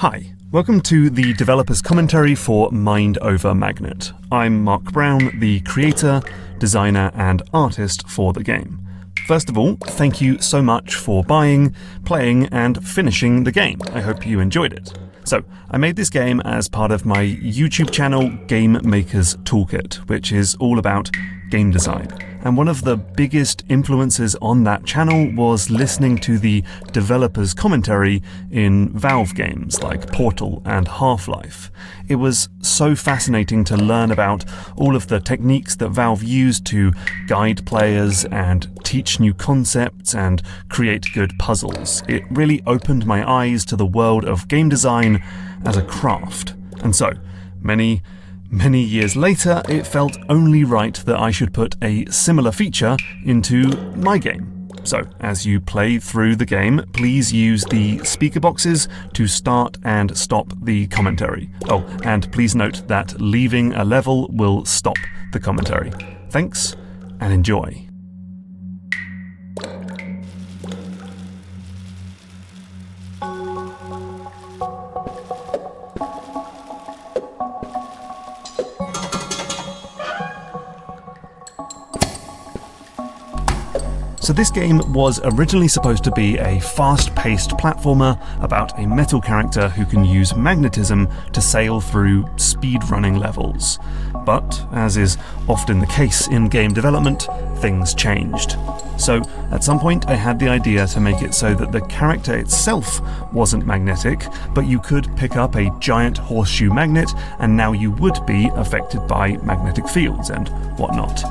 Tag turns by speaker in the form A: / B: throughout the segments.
A: Hi, welcome to the developer's commentary for Mind Over Magnet. I'm Mark Brown, the creator, designer and artist for the game. First of all, thank you so much for buying, playing and finishing the game. I hope you enjoyed it. So, I made this game as part of my YouTube channel, Game Maker's Toolkit, which is all about game design. And one of the biggest influences on that channel was listening to the developer's commentary in Valve games like Portal and Half-Life. It was so fascinating to learn about all of the techniques that Valve used to guide players and teach new concepts and create good puzzles. It really opened my eyes to the world of game design as a craft. And so, many years later, it felt only right that I should put a similar feature into my game. So, as you play through the game, please use the speaker boxes to start and stop the commentary. Oh, and please note that leaving a level will stop the commentary. Thanks, and enjoy. So this game was originally supposed to be a fast-paced platformer about a metal character who can use magnetism to sail through speedrunning levels. But, as is often the case in game development, things changed. So, at some point I had the idea to make it so that the character itself wasn't magnetic, but you could pick up a giant horseshoe magnet and now you would be affected by magnetic fields and whatnot.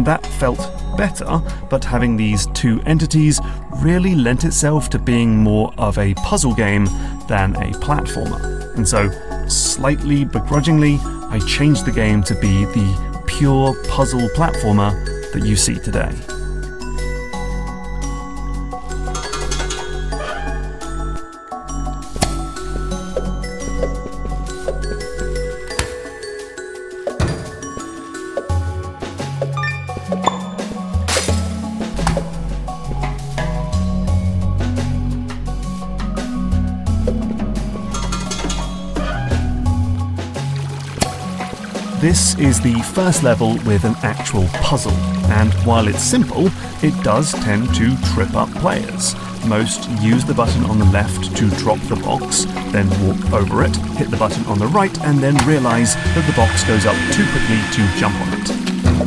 A: That felt better, but having these two entities really lent itself to being more of a puzzle game than a platformer. And so, slightly begrudgingly, I changed the game to be the pure puzzle platformer that you see today. This is the first level with an actual puzzle, and while it's simple, it does tend to trip up players. Most use the button on the left to drop the box, then walk over it, hit the button on the right, and then realise that the box goes up too quickly to jump on it.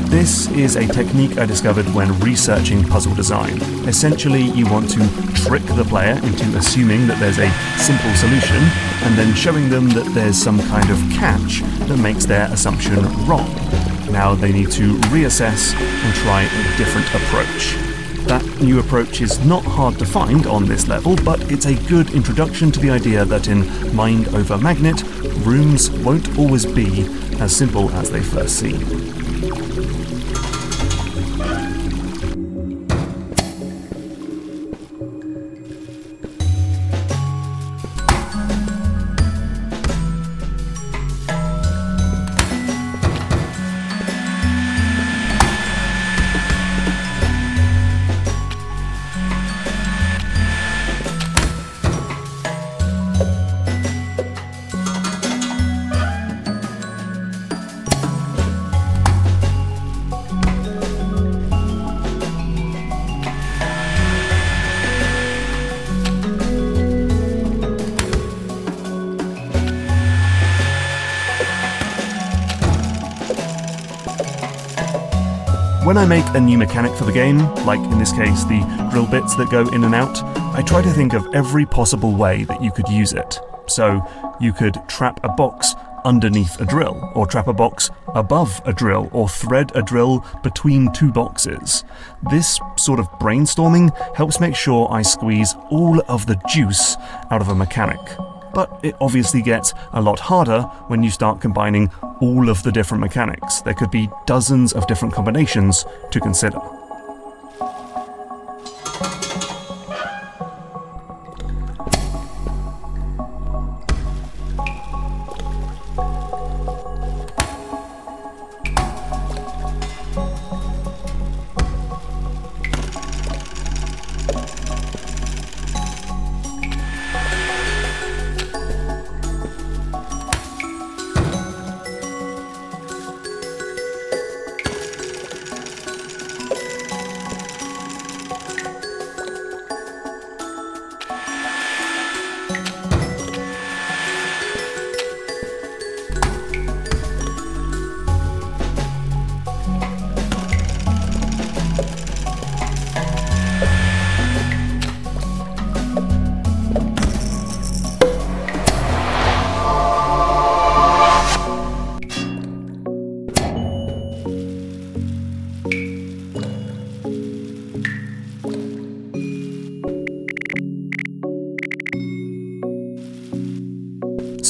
A: This is a technique I discovered when researching puzzle design. Essentially, you want to trick the player into assuming that there's a simple solution, and then showing them that there's some kind of catch that makes their assumption wrong. Now they need to reassess and try a different approach. That new approach is not hard to find on this level, but it's a good introduction to the idea that in Mind Over Magnet, rooms won't always be as simple as they first seem. When I make a new mechanic for the game, like in this case the drill bits that go in and out, I try to think of every possible way that you could use it. So you could trap a box underneath a drill, or trap a box above a drill, or thread a drill between two boxes. This sort of brainstorming helps make sure I squeeze all of the juice out of a mechanic. But it obviously gets a lot harder when you start combining all of the different mechanics. There could be dozens of different combinations to consider.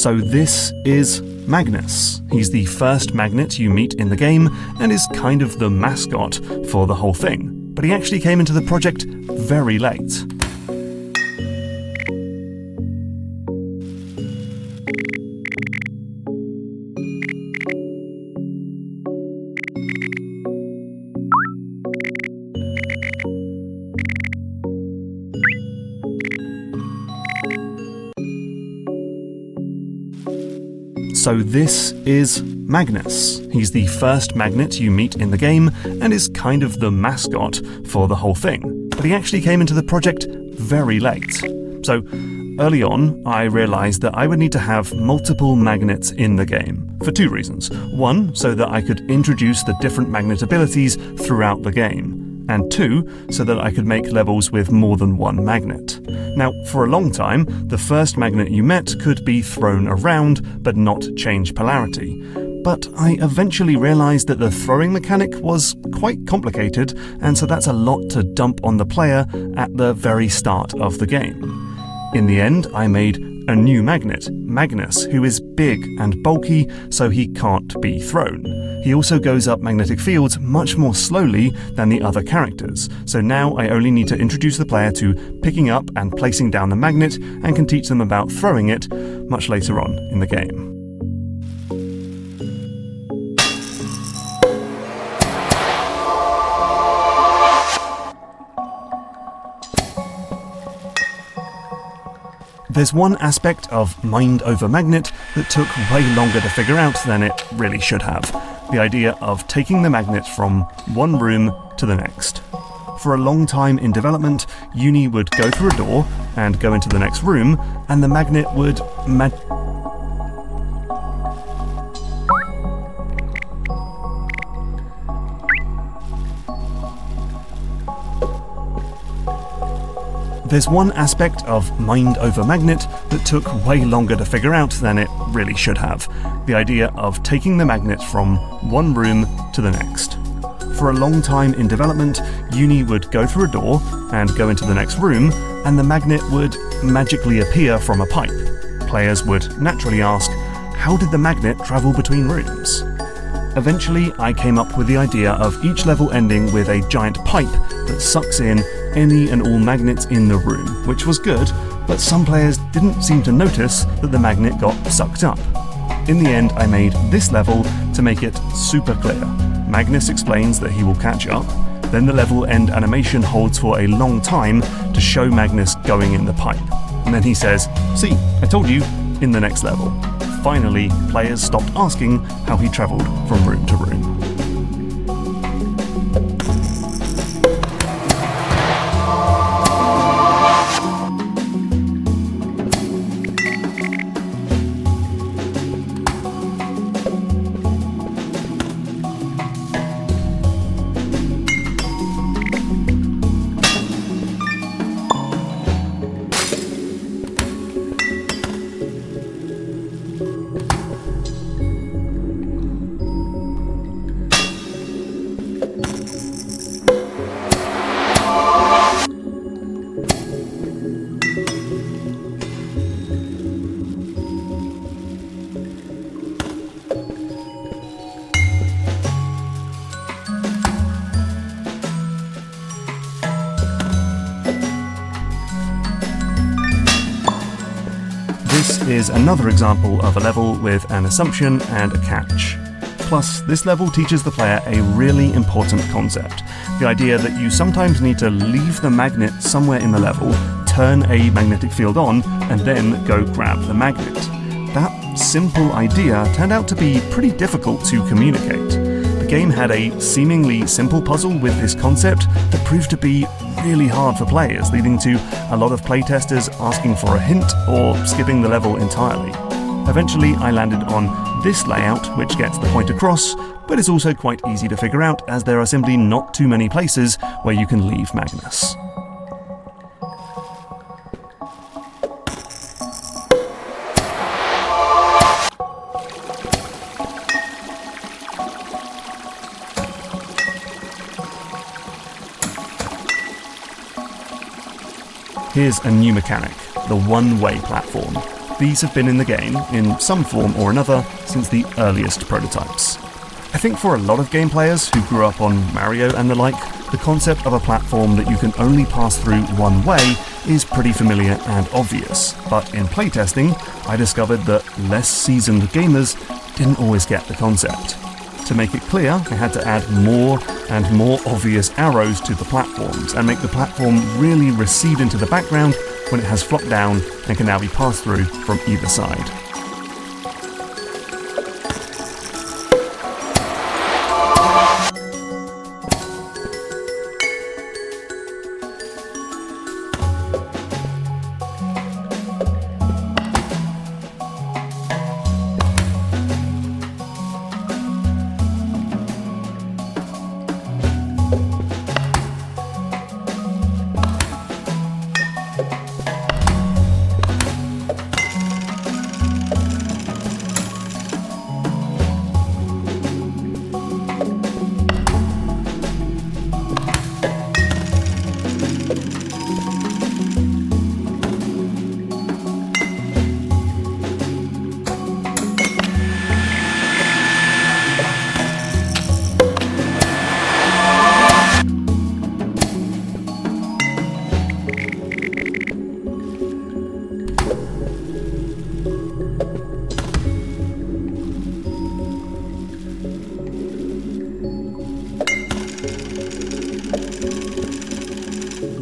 A: So this is Magnus. He's the first magnet you meet in the game and is kind of the mascot for the whole thing. But he actually came into the project very late. So this is Magnus. He's the first magnet you meet in the game and is kind of the mascot for the whole thing. But he actually came into the project very late. So early on, I realized that I would need to have multiple magnets in the game for two reasons. One, so that I could introduce the different magnet abilities throughout the game. And two, so that I could make levels with more than one magnet. Now, for a long time, the first magnet you met could be thrown around, but not change polarity. But I eventually realized that the throwing mechanic was quite complicated, and so that's a lot to dump on the player at the very start of the game. In the end, I made a new magnet, Magnus, who is big and bulky, so he can't be thrown. He also goes up magnetic fields much more slowly than the other characters, so now I only need to introduce the player to picking up and placing down the magnet and can teach them about throwing it much later on in the game. There's one aspect of mind over magnet that took way longer to figure out than it really should have. The idea of taking the magnet from one room to the next. For a long time in development, Uni would go through a door and go into the next room, and the magnet would There's one aspect of mind over magnet that took way longer to figure out than it really should have. The idea of taking the magnet from one room to the next. For a long time in development, Uni would go through a door and go into the next room, and the magnet would magically appear from a pipe. Players would naturally ask, how did the magnet travel between rooms? Eventually, I came up with the idea of each level ending with a giant pipe that sucks in any and all magnets in the room, which was good, but some players didn't seem to notice that the magnet got sucked up. In the end, I made this level to make it super clear. Magnus explains that he will catch up, then the level end animation holds for a long time to show Magnus going in the pipe. And then he says, "See, I told you," in the next level. Finally, players stopped asking how he travelled from room to room. This is another example of a level with an assumption and a catch. Plus, this level teaches the player a really important concept. The idea that you sometimes need to leave the magnet somewhere in the level, turn a magnetic field on, and then go grab the magnet. That simple idea turned out to be pretty difficult to communicate. The game had a seemingly simple puzzle with this concept that proved to be really hard for players, leading to a lot of playtesters asking for a hint or skipping the level entirely. Eventually, I landed on this layout, which gets the point across, but is also quite easy to figure out as there are simply not too many places where you can leave Magnus. Here's a new mechanic, the one-way platform. These have been in the game, in some form or another, since the earliest prototypes. I think for a lot of game players who grew up on Mario and the like, the concept of a platform that you can only pass through one way is pretty familiar and obvious, but in playtesting, I discovered that less seasoned gamers didn't always get the concept. To make it clear, I had to add more and more obvious arrows to the platforms and make the platform really recede into the background when it has flopped down and can now be passed through from either side.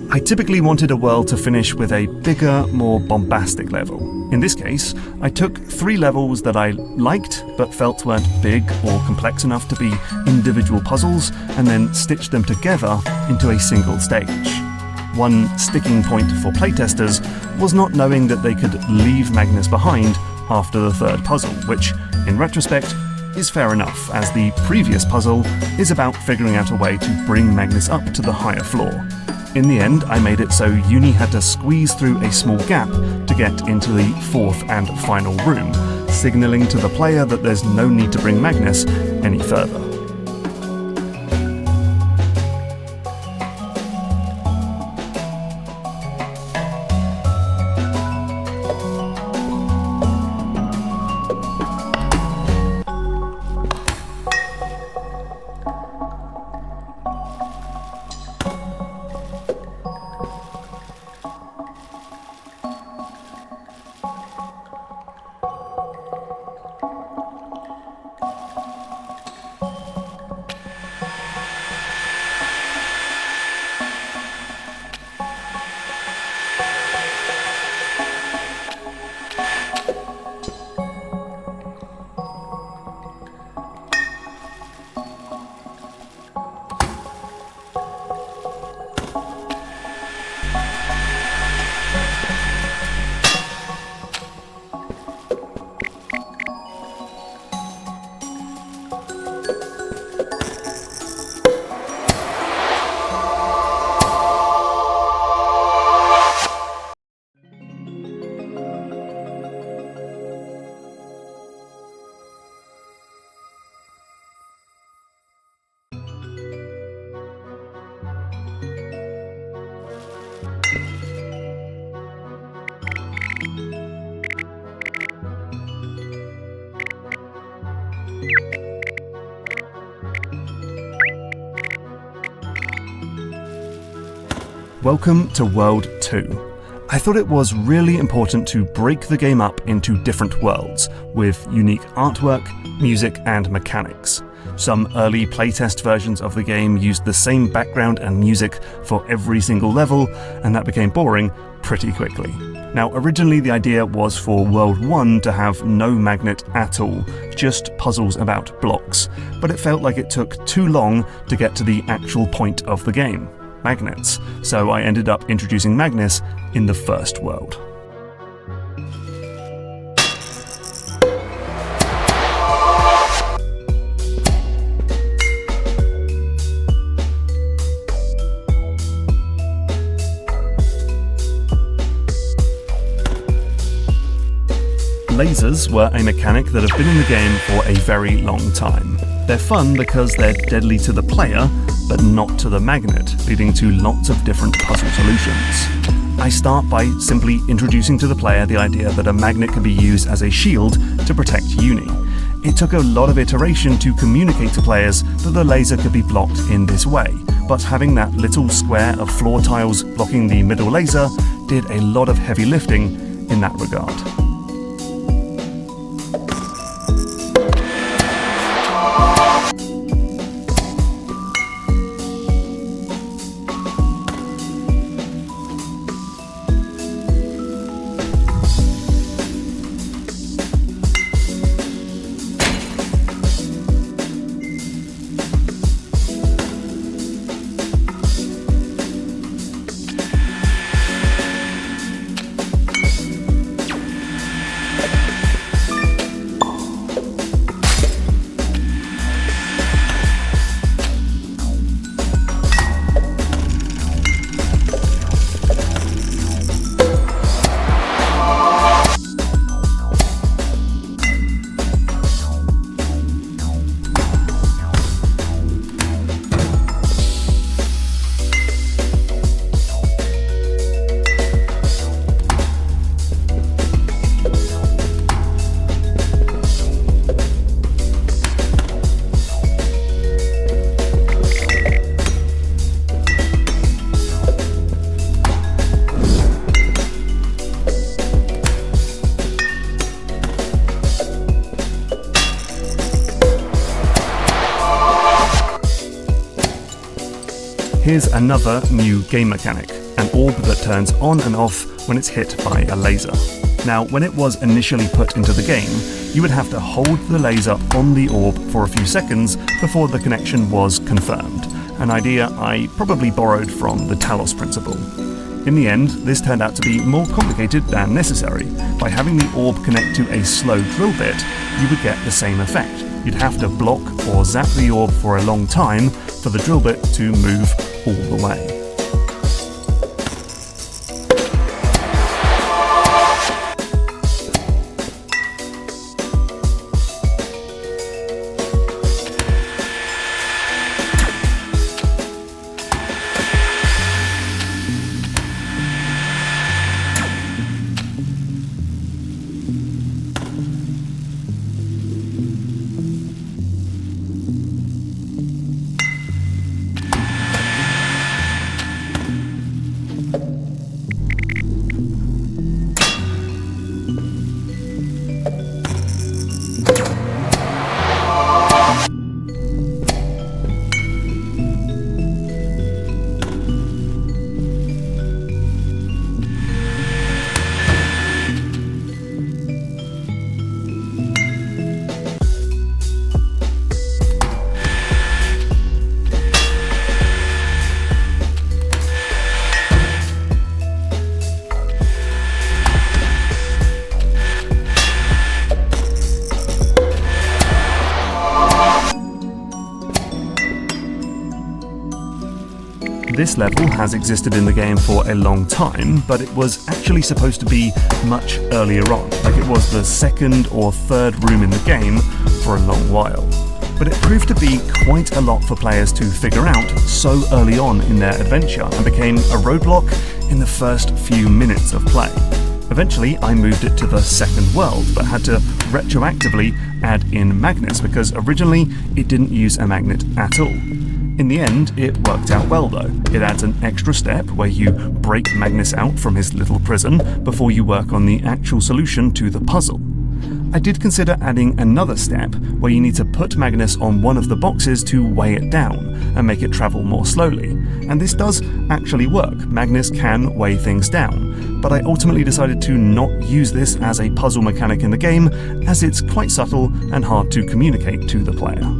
A: I typically wanted a world to finish with a bigger, more bombastic level. In this case, I took 3 levels that I liked but felt weren't big or complex enough to be individual puzzles, and then stitched them together into a single stage. One sticking point for playtesters was not knowing that they could leave Magnus behind after the 3rd puzzle, which, in retrospect, is fair enough, as the previous puzzle is about figuring out a way to bring Magnus up to the higher floor. In the end, I made it so Uni had to squeeze through a small gap to get into the 4th and final room, signalling to the player that there's no need to bring Magnus any further. Welcome to World 2. I thought it was really important to break the game up into different worlds, with unique artwork, music, and mechanics. Some early playtest versions of the game used the same background and music for every single level, and that became boring pretty quickly. Now, originally the idea was for World 1 to have no magnet at all, just puzzles about blocks, but it felt like it took too long to get to the actual point of the game, magnets, so I ended up introducing Magnus in the first world. Lasers were a mechanic that have been in the game for a very long time. They're fun because they're deadly to the player, but not to the magnet, leading to lots of different puzzle solutions. I I start by simply introducing to the player the idea that a magnet can be used as a shield to protect Uni. It took a lot of iteration to communicate to players that the laser could be blocked in this way, but having that little square of floor tiles blocking the middle laser did a lot of heavy lifting in that regard. Here's another new game mechanic, an orb that turns on and off when it's hit by a laser. Now, when it was initially put into the game, you would have to hold the laser on the orb for a few seconds before the connection was confirmed, an idea I probably borrowed from the Talos principle. In the end, this turned out to be more complicated than necessary. By having the orb connect to a slow drill bit, you would get the same effect. You'd have to block or zap the orb for a long time for the drill bit to move all the way. This level has existed in the game for a long time, but it was actually supposed to be much earlier on, like it was the second or third room in the game for a long while. But it proved to be quite a lot for players to figure out so early on in their adventure, and became a roadblock in the first few minutes of play. Eventually, I moved it to the second world, but had to retroactively add in magnets because originally it didn't use a magnet at all. In the end, it worked out well though. It adds an extra step where you break Magnus out from his little prison before you work on the actual solution to the puzzle. I did consider adding another step where you need to put Magnus on one of the boxes to weigh it down and make it travel more slowly. And this does actually work. Magnus can weigh things down, but I ultimately decided to not use this as a puzzle mechanic in the game, as it's quite subtle and hard to communicate to the player.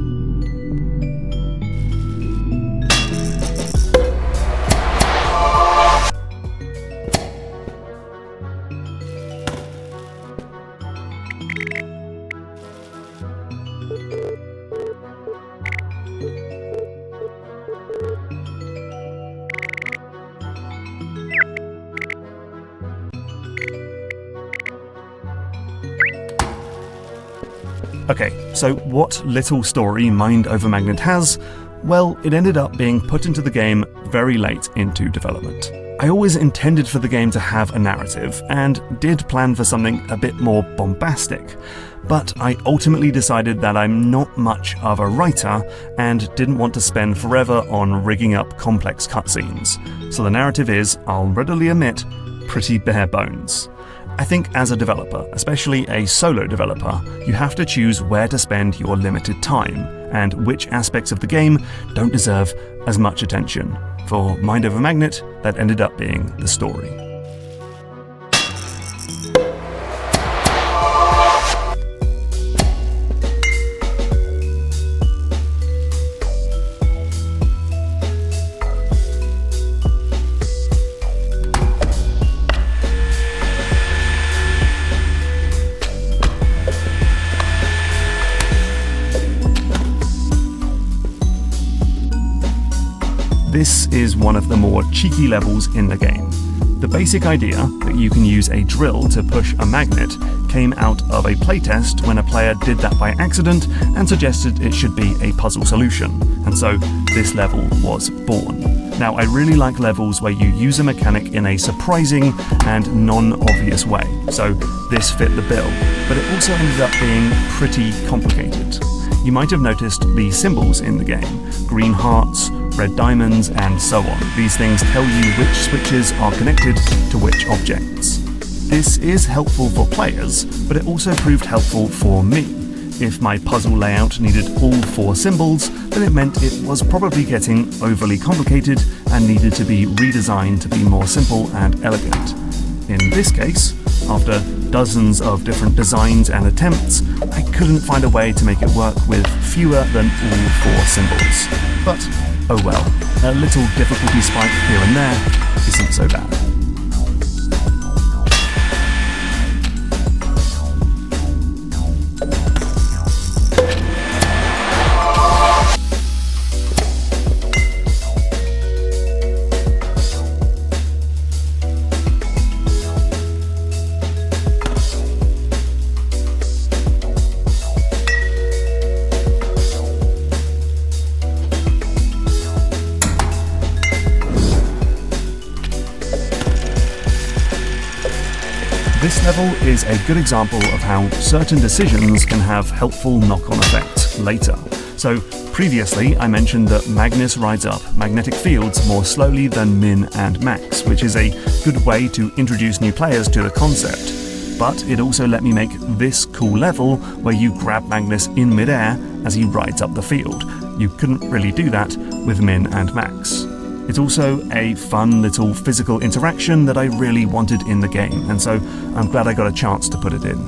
A: Okay, so what little story Mind Over Magnet has? Well, it ended up being put into the game very late into development. I always intended for the game to have a narrative, and did plan for something a bit more bombastic, but I ultimately decided that I'm not much of a writer and didn't want to spend forever on rigging up complex cutscenes. So the narrative is, I'll readily admit, pretty bare bones. I think as a developer, especially a solo developer, you have to choose where to spend your limited time, and which aspects of the game don't deserve as much attention. For Mind Over Magnet, that ended up being the story. This is one of the more cheeky levels in the game. The basic idea that you can use a drill to push a magnet came out of a playtest when a player did that by accident and suggested it should be a puzzle solution, and so this level was born. Now, I really like levels where you use a mechanic in a surprising and non-obvious way, so this fit the bill, but it also ended up being pretty complicated. You might have noticed the symbols in the game: green hearts, red diamonds, and so on. These things tell you which switches are connected to which objects. This is helpful for players, but it also proved helpful for me. If my puzzle layout needed all 4 symbols, then it meant it was probably getting overly complicated and needed to be redesigned to be more simple and elegant. In this case, after dozens of different designs and attempts, I couldn't find a way to make it work with fewer than all 4 symbols. But oh well, a little difficulty spike here and there isn't so bad. This level is a good example of how certain decisions can have helpful knock-on effects later. So previously I mentioned that Magnus rides up magnetic fields more slowly than Min and Max, which is a good way to introduce new players to the concept. But it also let me make this cool level where you grab Magnus in midair as he rides up the field. You couldn't really do that with Min and Max. It's also a fun little physical interaction that I really wanted in the game, and so I'm glad I got a chance to put it in.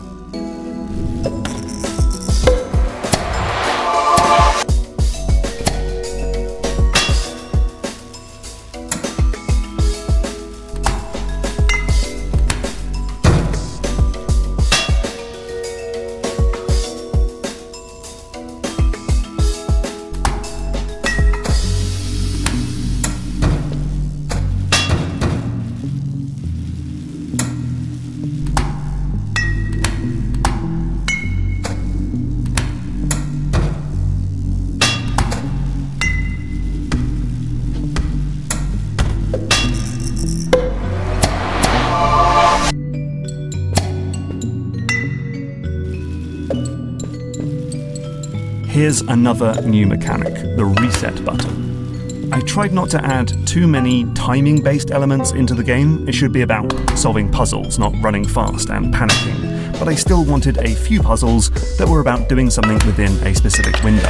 A: Here's another new mechanic, the reset button. I tried not to add too many timing-based elements into the game. It should be about solving puzzles, not running fast and panicking. But I still wanted a few puzzles that were about doing something within a specific window.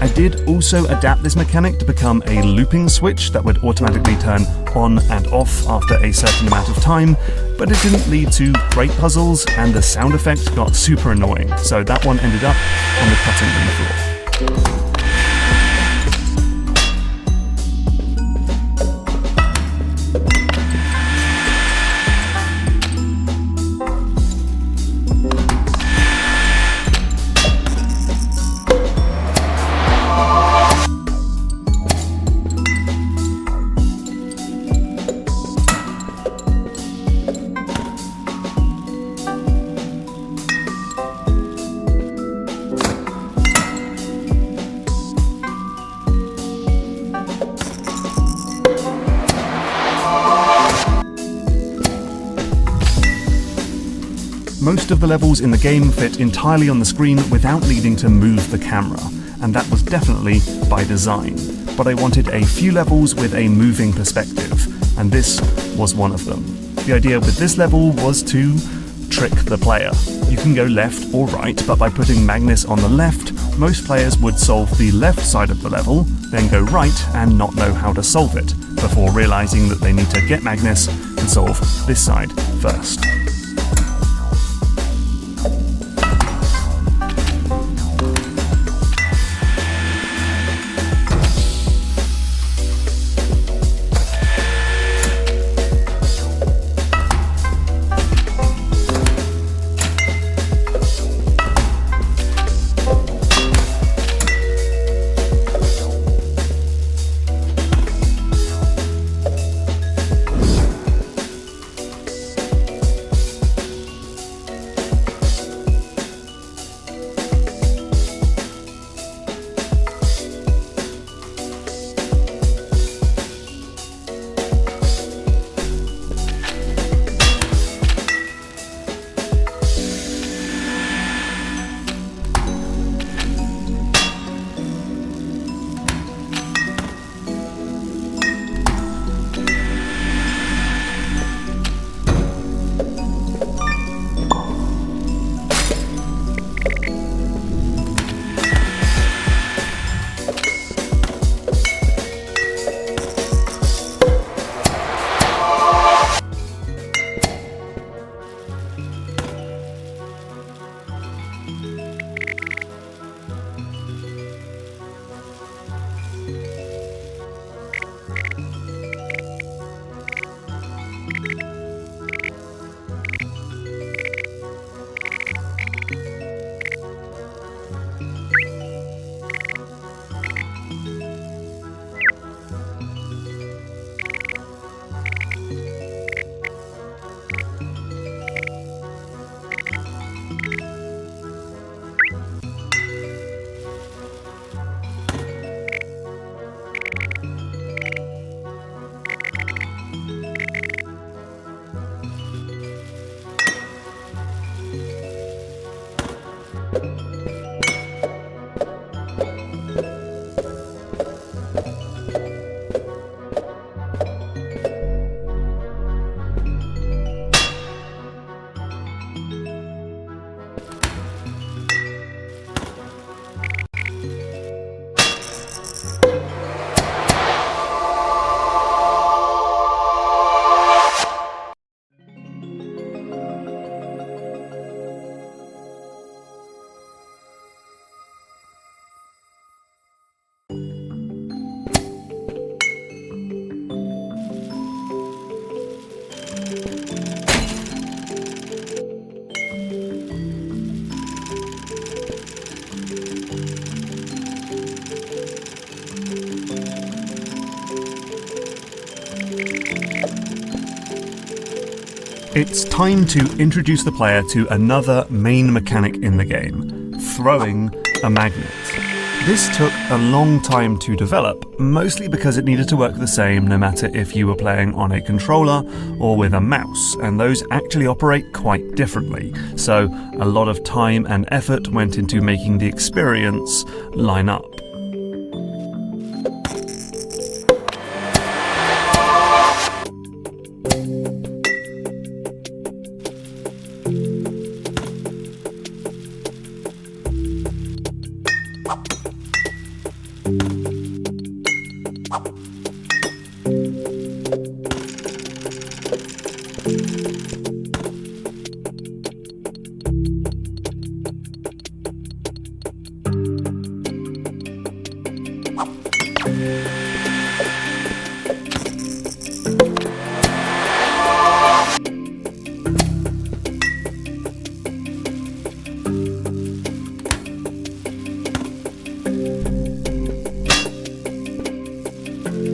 A: I did also adapt this mechanic to become a looping switch that would automatically turn on and off after a certain amount of time, but it didn't lead to great puzzles, and the sound effect got super annoying, so that one ended up on the cutting room floor. Most of the levels in the game fit entirely on the screen without needing to move the camera, and that was definitely by design. But I wanted a few levels with a moving perspective, and this was one of them. The idea with this level was to trick the player. You can go left or right, but by putting Magnus on the left, most players would solve the left side of the level, then go right and not know how to solve it, before realizing that they need to get Magnus and solve this side first. It's time to introduce the player to another main mechanic in the game, throwing a magnet. This took a long time to develop, mostly because it needed to work the same no matter if you were playing on a controller or with a mouse, and those actually operate quite differently, so a lot of time and effort went into making the experience line up.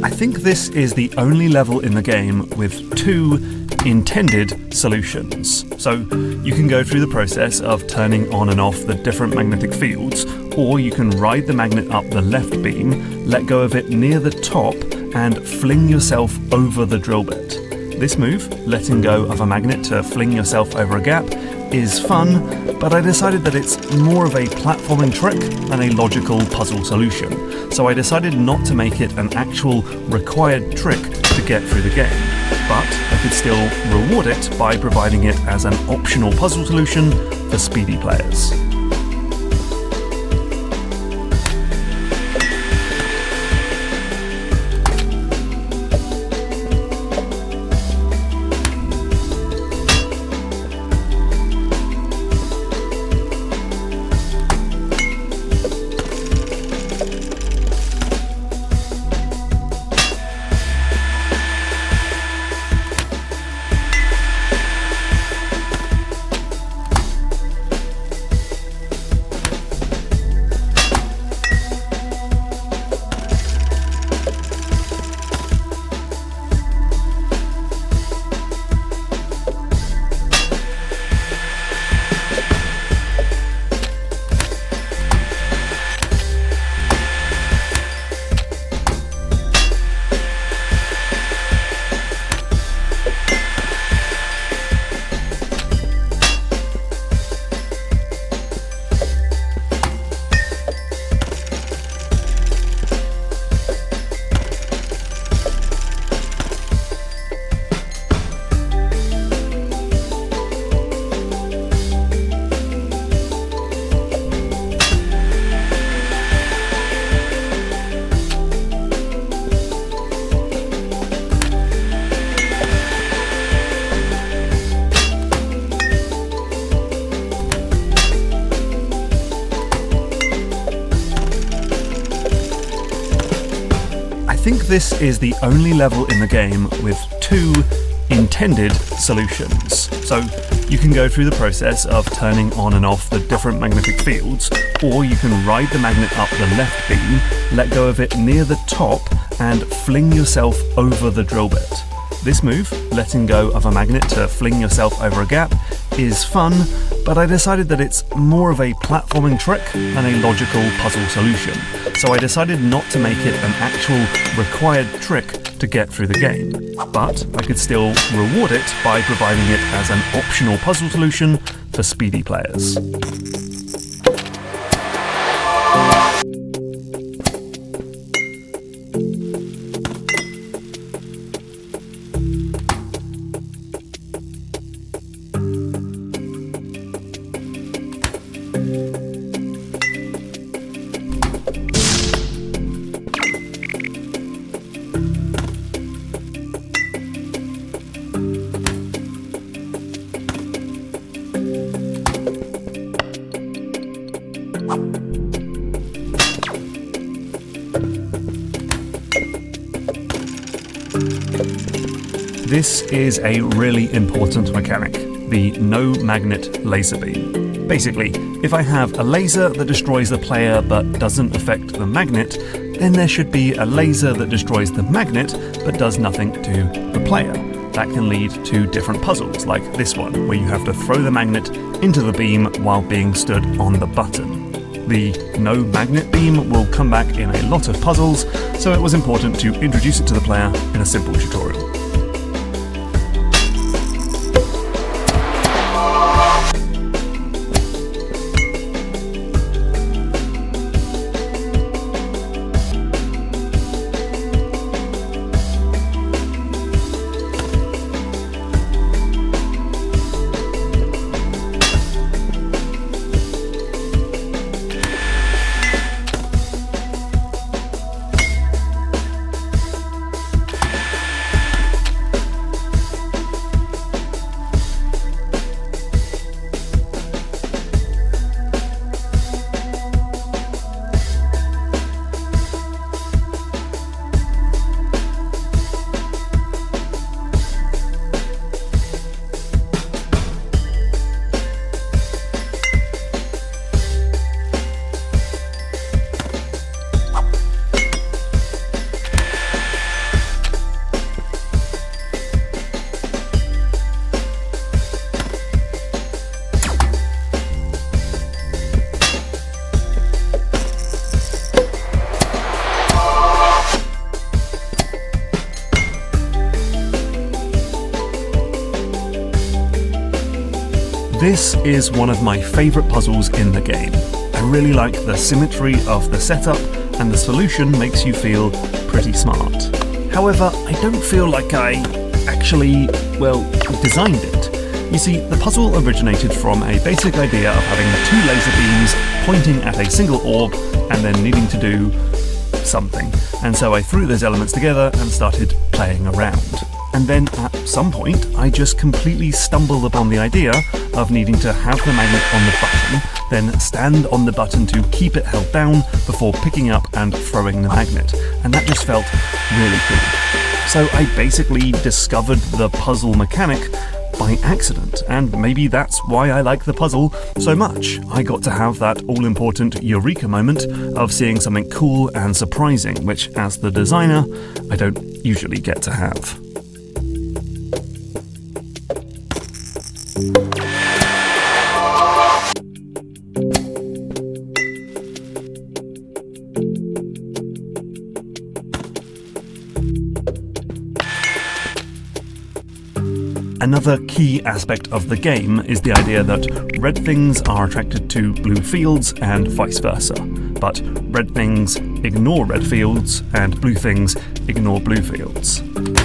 A: I think this is the only level in the game with two intended solutions. So you can go through the process of turning on and off the different magnetic fields, or you can ride the magnet up the left beam, let go of it near the top, and fling yourself over the drill bit. This move, letting go of a magnet to fling yourself over a gap, is fun, but I decided that it's more of a platforming trick than a logical puzzle solution. So I decided not to make it an actual required trick to get through the game, but I could still reward it by providing it as an optional puzzle solution for speedy players. I think this is the only level in the game with two intended solutions. So you can go through the process of turning on and off the different magnetic fields, or you can ride the magnet up the left beam, let go of it near the top, and fling yourself over the drill bit. This move, letting go of a magnet to fling yourself over a gap, is fun, but I decided that it's more of a platforming trick than a logical puzzle solution. So I decided not to make it an actual required trick to get through the game, but I could still reward it by providing it as an optional puzzle solution for speedy players. This is a really important mechanic, the no magnet laser beam. Basically, if I have a laser that destroys the player but doesn't affect the magnet, then there should be a laser that destroys the magnet but does nothing to the player. That can lead to different puzzles, like this one, where you have to throw the magnet into the beam while being stood on the button. The no magnet beam will come back in a lot of puzzles, so it was important to introduce it to the player in a simple tutorial. This is one of my favourite puzzles in the game. I really like the symmetry of the setup, and the solution makes you feel pretty smart. However, I don't feel like I actually, designed it. You see, the puzzle originated from a basic idea of having two laser beams pointing at a single orb and then needing to do something. And so I threw those elements together and started playing around. And then at some point, I just completely stumbled upon the idea of needing to have the magnet on the button, then stand on the button to keep it held down before picking up and throwing the magnet. And that just felt really cool. So I basically discovered the puzzle mechanic by accident, and maybe that's why I like the puzzle so much. I got to have that all-important eureka moment of seeing something cool and surprising, which, as the designer, I don't usually get to have. Another key aspect of the game is the idea that red things are attracted to blue fields and vice versa, but red things ignore red fields and blue things ignore blue fields.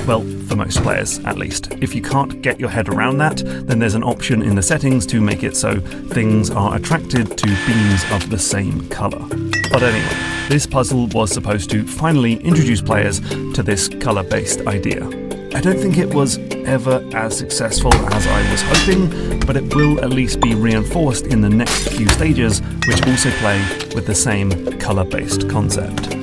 A: Well, for most players, at least. If you can't get your head around that, then there's an option in the settings to make it so things are attracted to beams of the same colour. But anyway, this puzzle was supposed to finally introduce players to this colour-based idea. I don't think it was ever as successful as I was hoping, but it will at least be reinforced in the next few stages, which also play with the same colour-based concept.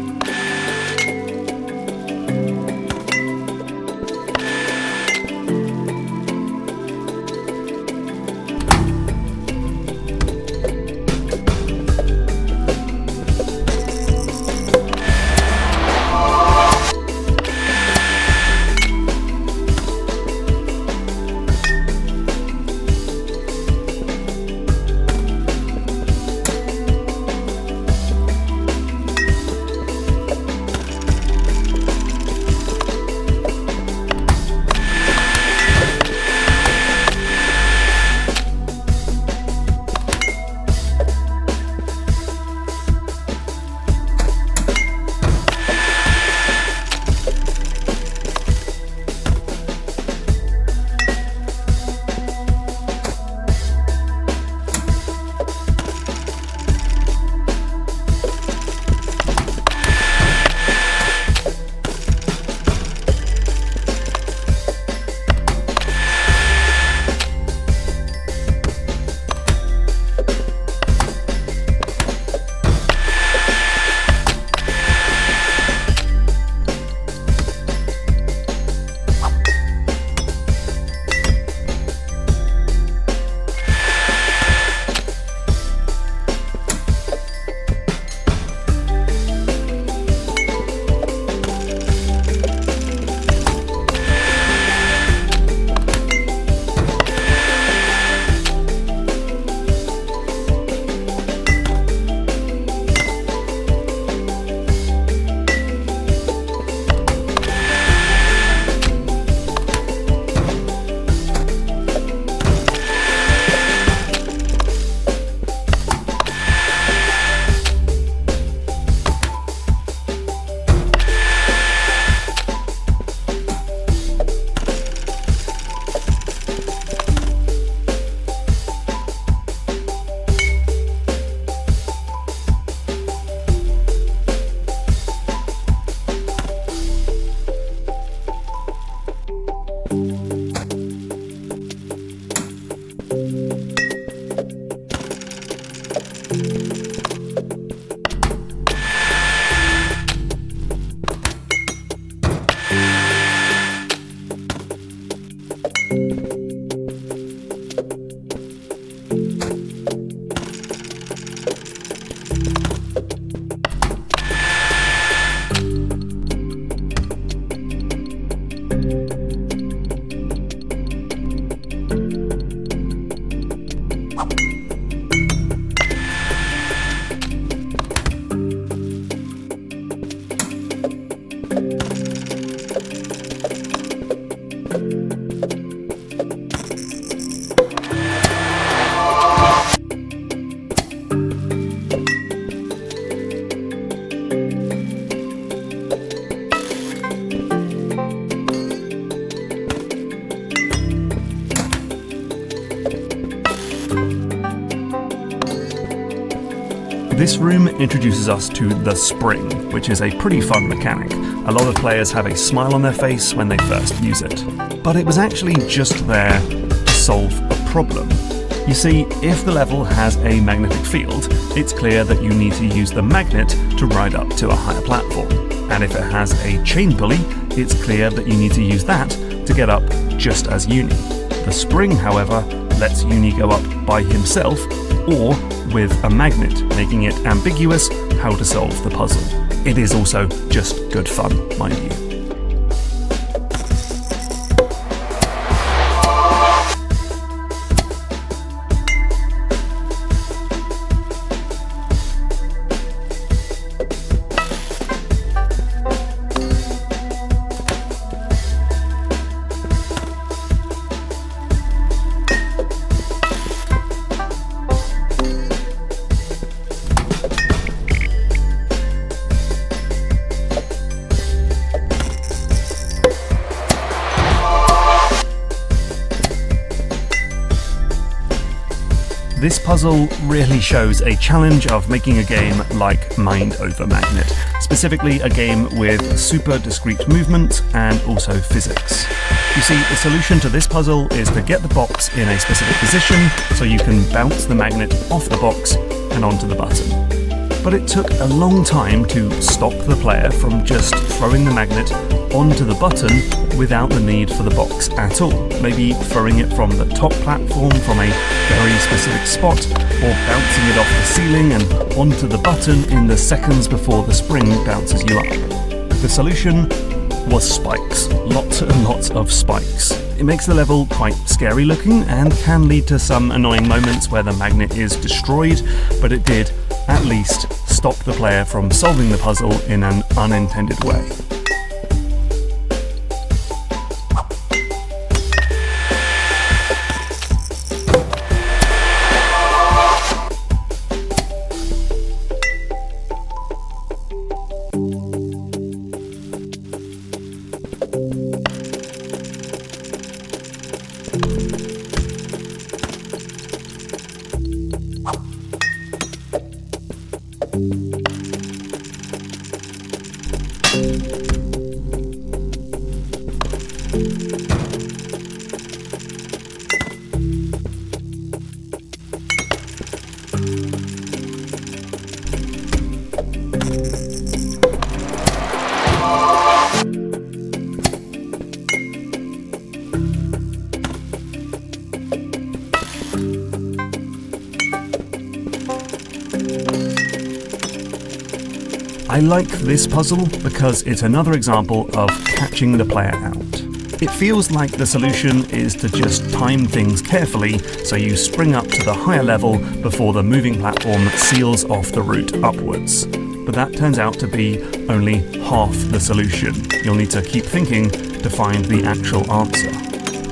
A: This room introduces us to the spring, which is a pretty fun mechanic. A lot of players have a smile on their face when they first use it. But it was actually just there to solve a problem. You see, if the level has a magnetic field, it's clear that you need to use the magnet to ride up to a higher platform. And if it has a chain pulley, it's clear that you need to use that to get up just as Uni. The spring, however, lets Uni go up by himself or with a magnet, making it ambiguous how to solve the puzzle. It is also just good fun, mind you. This puzzle really shows a challenge of making a game like Mind Over Magnet, specifically a game with super discrete movement and also physics. You see, the solution to this puzzle is to get the box in a specific position so you can bounce the magnet off the box and onto the button. But it took a long time to stop the player from just throwing the magnet onto the button without the need for the box at all. Maybe throwing it from the top platform from a very specific spot, or bouncing it off the ceiling and onto the button in the seconds before the spring bounces you up. The solution was spikes. Lots and lots of spikes. It makes the level quite scary looking and can lead to some annoying moments where the magnet is destroyed, but it did at least stop the player from solving the puzzle in an unintended way. I like this puzzle because it's another example of catching the player out. It feels like the solution is to just time things carefully so you spring up to the higher level before the moving platform seals off the route upwards. But that turns out to be only half the solution. You'll need to keep thinking to find the actual answer.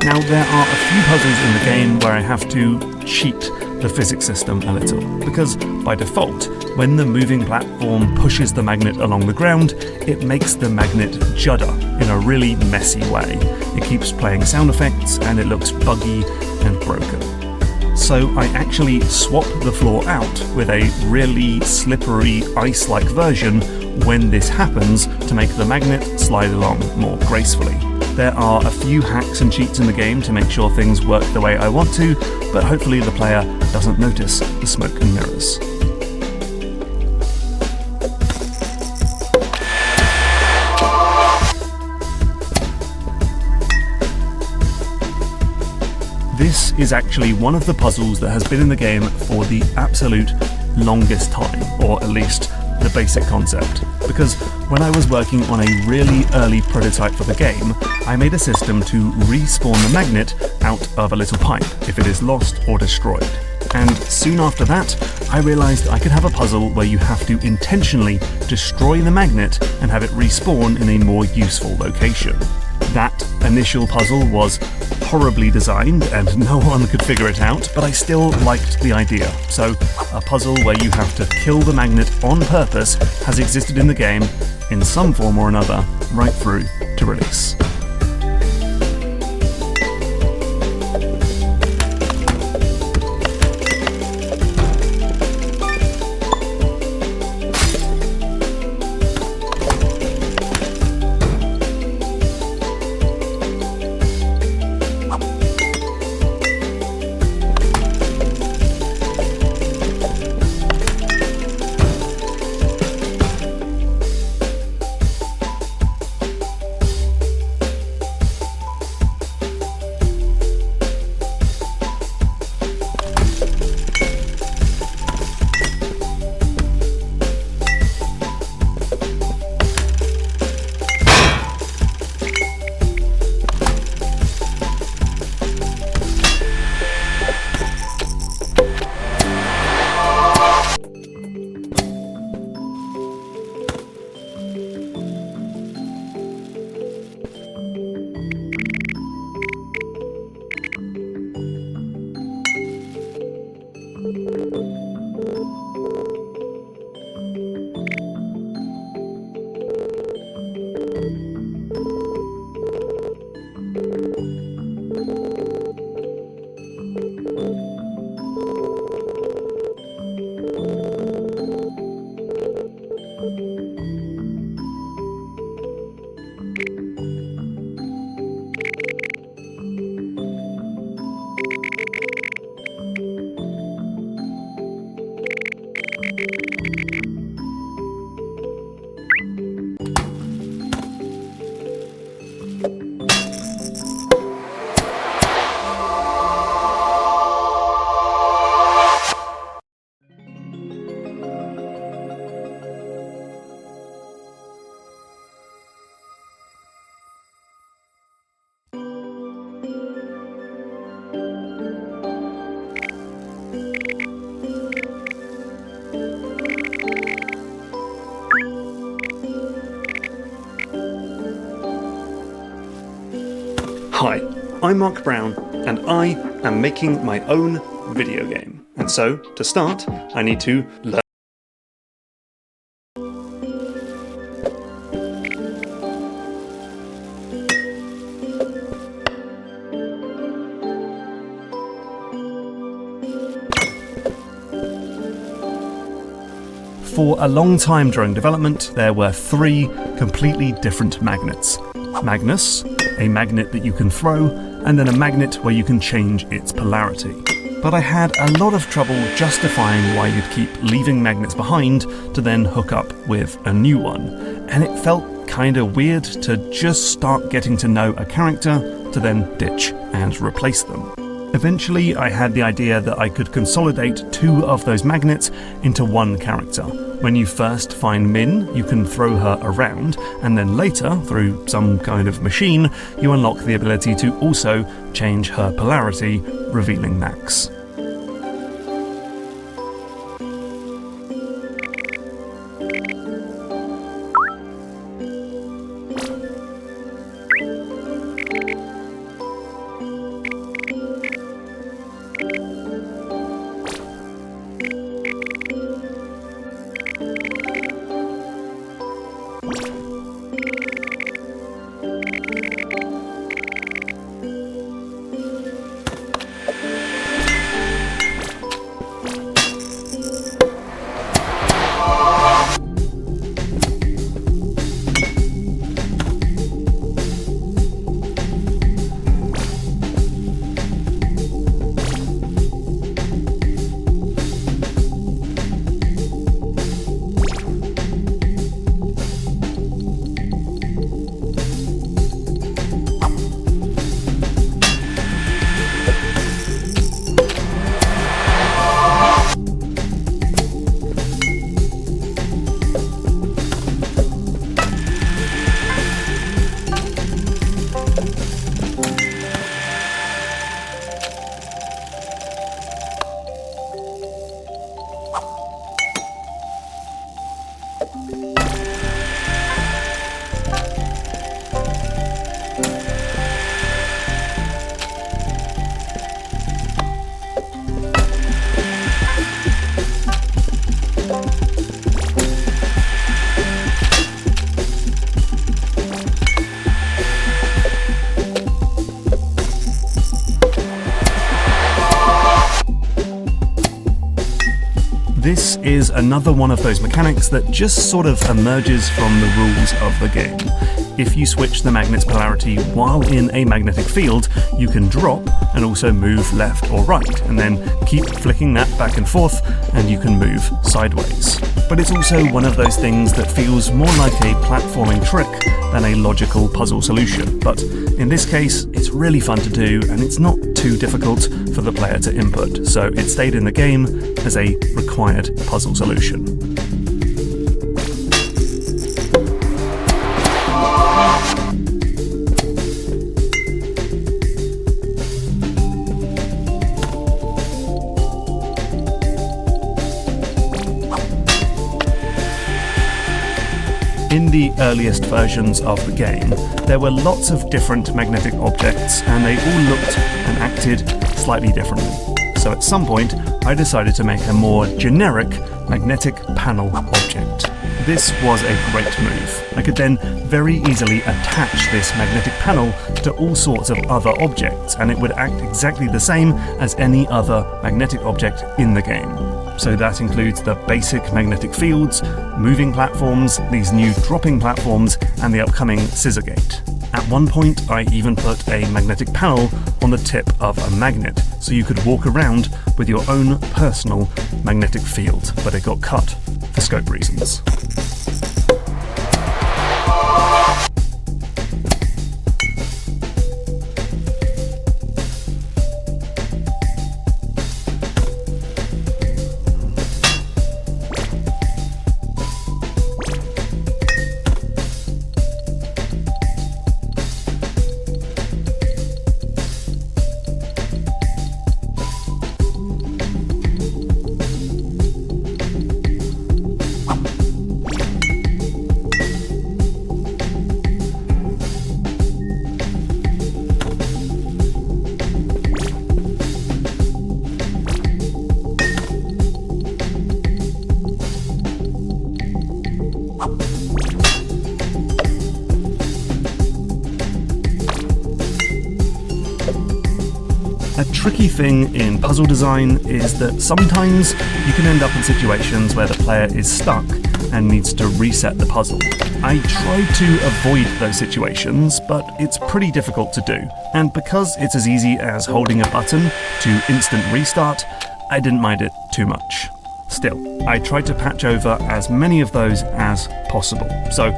A: Now, there are a few puzzles in the game where I have to cheat the physics system a little, because by default, when the moving platform pushes the magnet along the ground, it makes the magnet judder in a really messy way. It keeps playing sound effects and it looks buggy and broken. So I actually swap the floor out with a really slippery ice-like version when this happens to make the magnet slide along more gracefully. There are a few hacks and cheats in the game to make sure things work the way I want to, but hopefully the player doesn't notice the smoke and mirrors. This is actually one of the puzzles that has been in the game for the absolute longest time, or at least the basic concept. Because when I was working on a really early prototype for the game, I made a system to respawn the magnet out of a little pipe if it is lost or destroyed. And soon after that, I realized I could have a puzzle where you have to intentionally destroy the magnet and have it respawn in a more useful location. That initial puzzle was horribly designed and no one could figure it out, but I still liked the idea. So a puzzle where you have to kill the magnet on purpose has existed in the game in some form or another right through to release. Hi, I'm Mark Brown, and I am making my own video game. And so, to start, I need to learn. For a long time during development, there were 3 completely different magnets. Magnus, a magnet that you can throw, and then a magnet where you can change its polarity. But I had a lot of trouble justifying why you'd keep leaving magnets behind to then hook up with a new one, and it felt kinda weird to just start getting to know a character to then ditch and replace them. Eventually, I had the idea that I could consolidate 2 of those magnets into one character. When you first find Min, you can throw her around, and then later, through some kind of machine, you unlock the ability to also change her polarity, revealing Max. This is another one of those mechanics that just sort of emerges from the rules of the game. If you switch the magnet's polarity while in a magnetic field, you can drop and also move left or right, and then keep flicking that back and forth, and you can move sideways. But it's also one of those things that feels more like a platforming trick than a logical puzzle solution. But in this case, it's really fun to do, and it's not too difficult for the player to input, so it stayed in the game as a required puzzle solution. In the earliest versions of the game, there were lots of different magnetic objects, and they all looked and acted slightly differently. so at some point I decided to make a more generic magnetic panel object. This was a great move. I could then very easily attach this magnetic panel to all sorts of other objects, and it would act exactly the same as any other magnetic object in the game. So that includes the basic magnetic fields, moving platforms, these new dropping platforms, and the upcoming scissor gate. At one point, I even put a magnetic panel on the tip of a magnet, so you could walk around with your own personal magnetic field, but it got cut for scope reasons. A tricky thing in puzzle design is that sometimes you can end up in situations where the player is stuck and needs to reset the puzzle. I try to avoid those situations, but it's pretty difficult to do. And because it's as easy as holding a button to instant restart, I didn't mind it too much. Still, I tried to patch over as many of those as possible. So,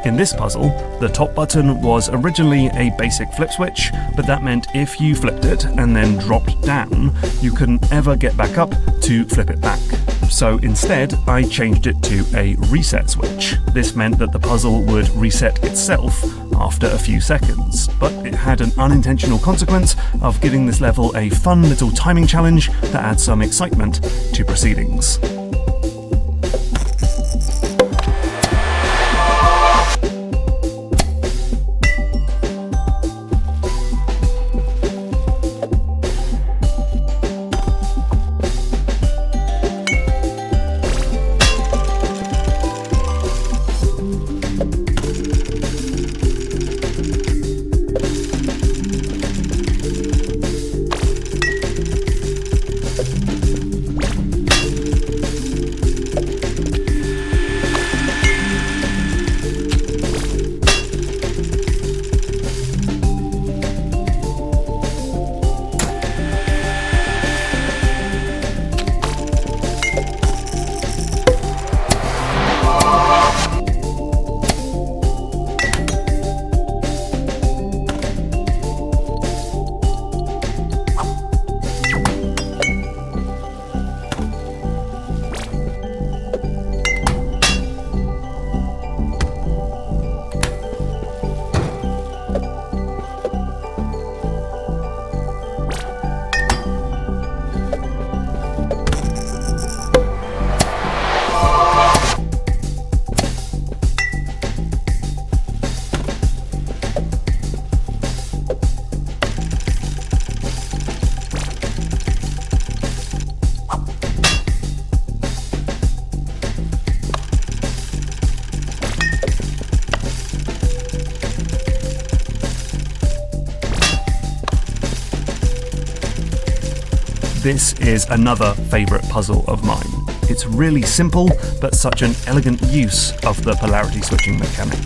A: in this puzzle, the top button was originally a basic flip switch, but that meant if you flipped it and then dropped down, you couldn't ever get back up to flip it back. So instead, I changed it to a reset switch. This meant that the puzzle would reset itself after a few seconds, but it had an unintentional consequence of giving this level a fun little timing challenge that adds some excitement to proceedings. This is another favourite puzzle of mine. It's really simple, but such an elegant use of the polarity switching mechanic.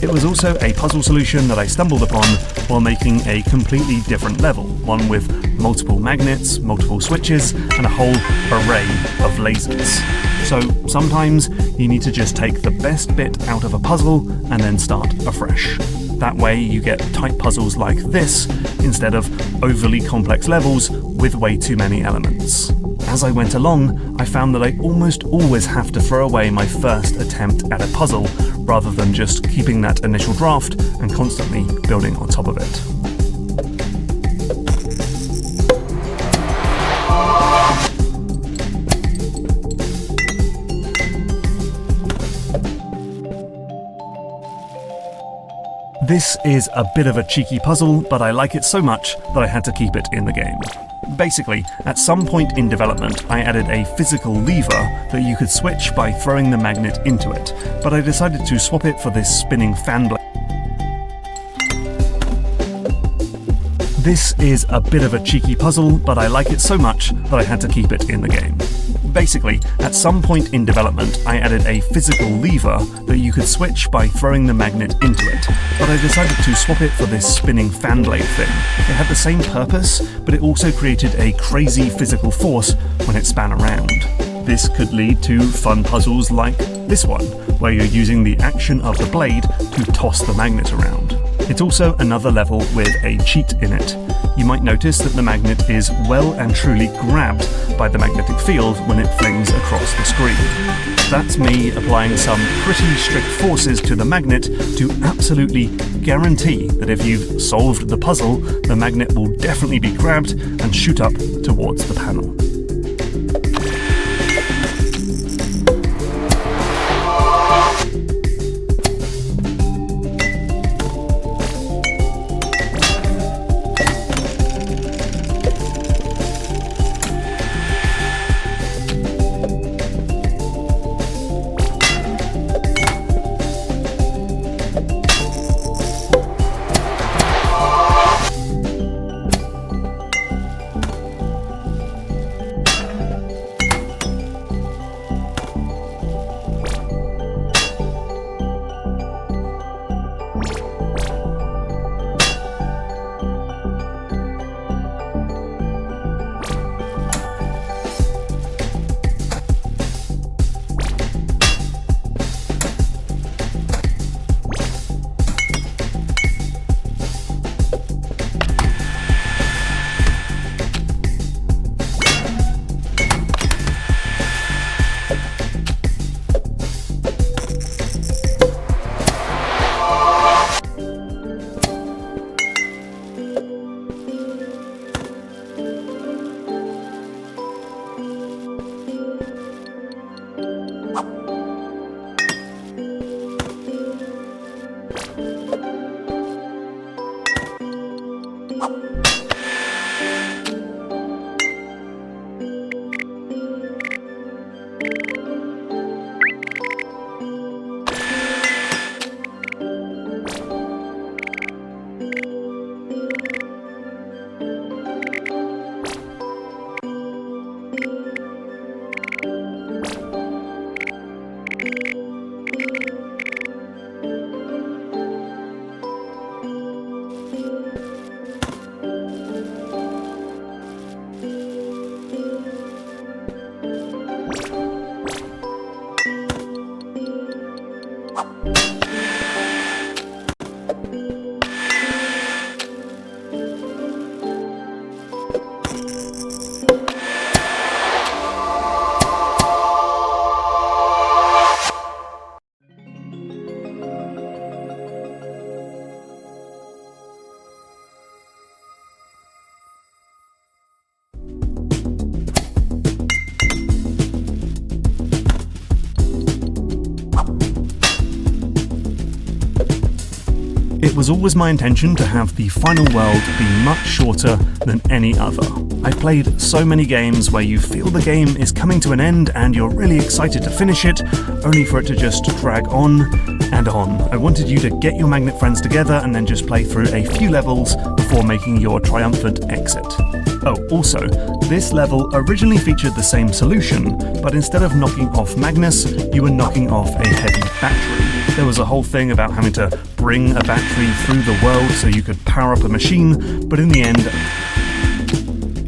A: It was also a puzzle solution that I stumbled upon while making a completely different level, one with multiple magnets, multiple switches, and a whole array of lasers. So sometimes you need to just take the best bit out of a puzzle and then start afresh. That way you get tight puzzles like this, instead of overly complex levels with way too many elements. As I went along, I found that I almost always have to throw away my first attempt at a puzzle, rather than just keeping that initial draft and constantly building on top of it. This is a bit of a cheeky puzzle, but I like it so much that I had to keep it in the game. Basically, at some point in development, I added a physical lever that you could switch by throwing the magnet into it, but I decided to swap it for this spinning fan blade. This is a bit of a cheeky puzzle, but I like it so much that I had to keep it in the game. Basically, at some point in development, I added a physical lever that you could switch by throwing the magnet into it, but I decided to swap it for this spinning fan blade thing. It had the same purpose, but it also created a crazy physical force when it span around. This could lead to fun puzzles like this one, where you're using the action of the blade to toss the magnet around. It's also another level with a cheat in it. You might notice that the magnet is well and truly grabbed by the magnetic field when it flings across the screen. That's me applying some pretty strict forces to the magnet to absolutely guarantee that if you've solved the puzzle, the magnet will definitely be grabbed and shoot up towards the panel. It was always my intention to have the final world be much shorter than any other. I've played so many games where you feel the game is coming to an end and you're really excited to finish it, only for it to just drag on and on. I wanted you to get your magnet friends together and then just play through a few levels before making your triumphant exit. Oh, also, this level originally featured the same solution, but instead of knocking off Magnus, you were knocking off a heavy battery. There was a whole thing about having to bring a battery through the world so you could power up a machine, but in the end,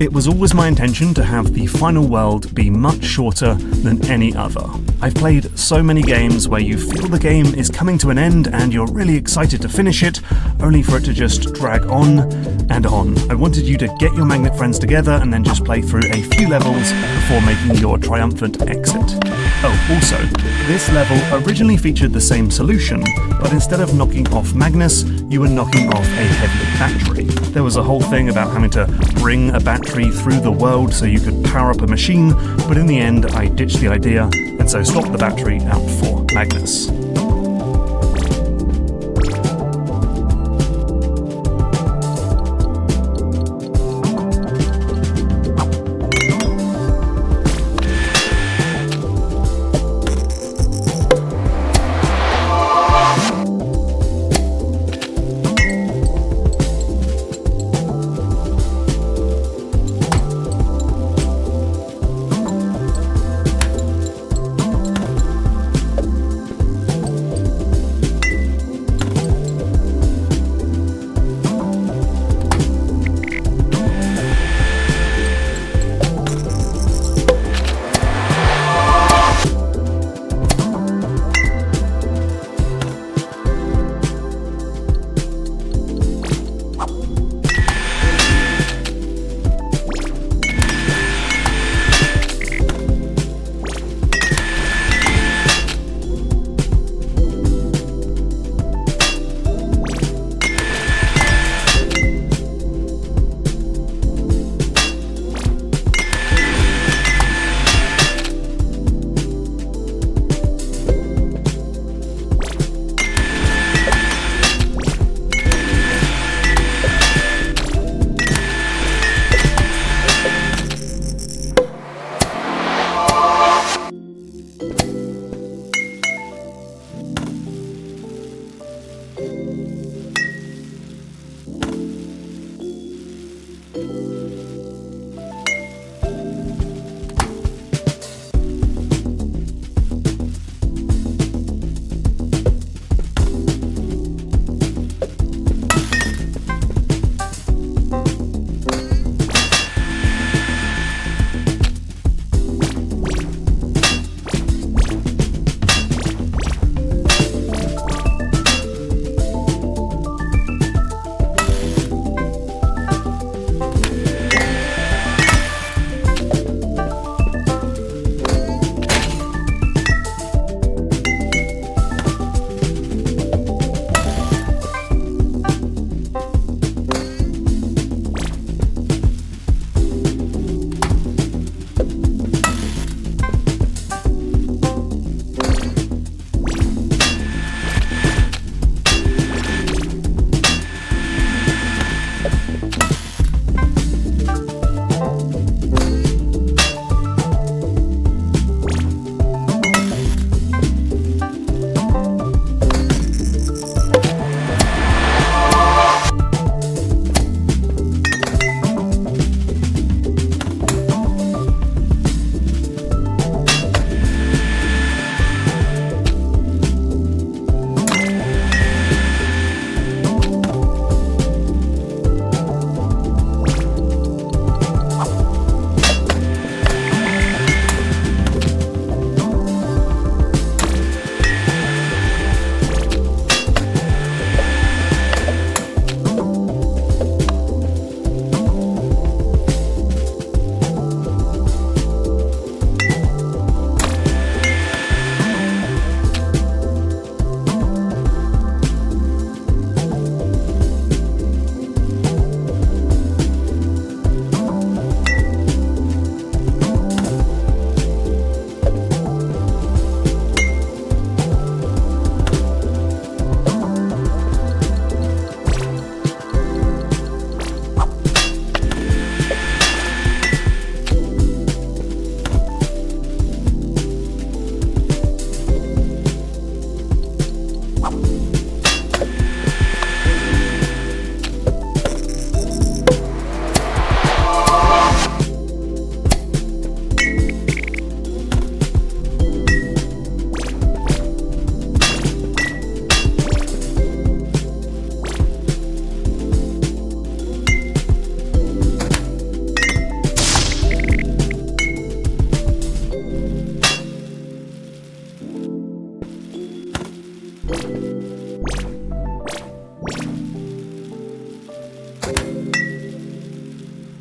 A: it was always my intention to have the final world be much shorter than any other. I've played so many games where you feel the game is coming to an end and you're really excited to finish it, only for it to just drag on and on. I wanted you to get your magnet friends together and then just play through a few levels before making your triumphant exit. Oh, also, this level originally featured the same solution, but instead of knocking off Magnus, you were knocking off a heavy battery. There was a whole thing about having to bring a battery through the world so you could power up a machine, but in the end I ditched the idea and so swapped the battery out for Magnus.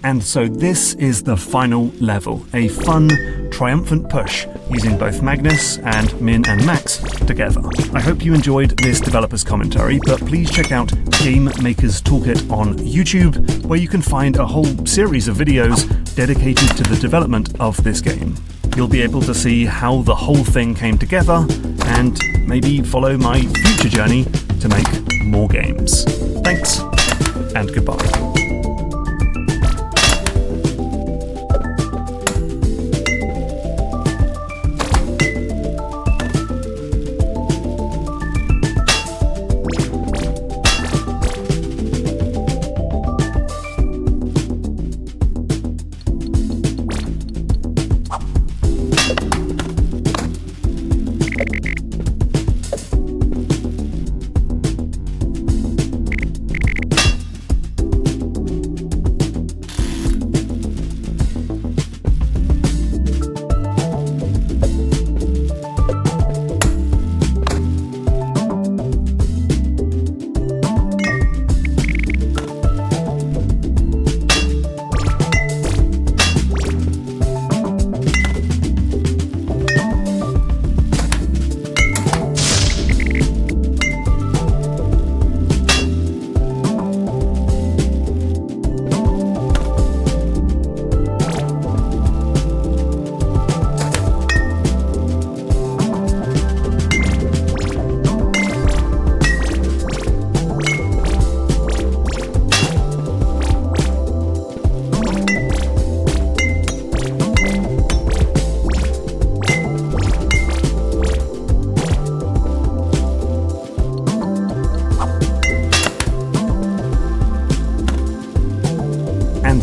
A: And so this is the final level, a fun, triumphant push using both Magnus and Min and Max together. I hope you enjoyed this developer's commentary, but please check out Game Maker's Toolkit on YouTube, where you can find a whole series of videos dedicated to the development of this game. You'll be able to see how the whole thing came together and maybe follow my future journey to make more games. Thanks, and goodbye.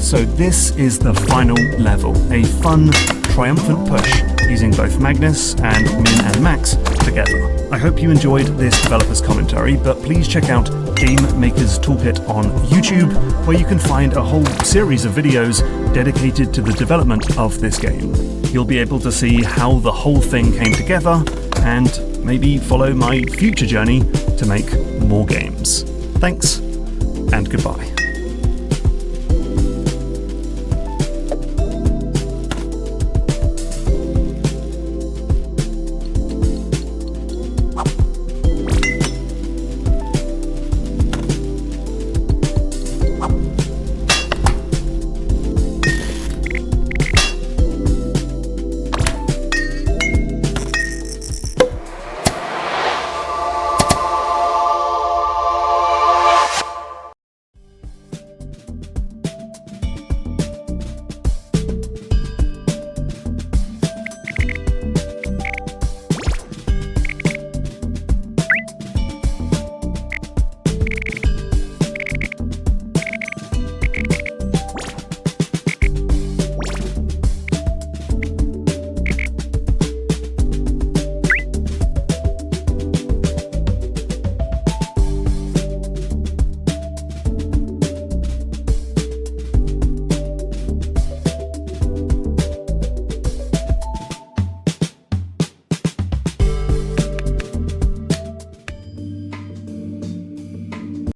A: So this is the final level, a fun, triumphant push using both Magnus and Min and Max together. I hope you enjoyed this developer's commentary, but please check out Game Maker's Toolkit on YouTube, where you can find a whole series of videos dedicated to the development of this game. You'll be able to see how the whole thing came together and maybe follow my future journey to make more games. Thanks, and goodbye.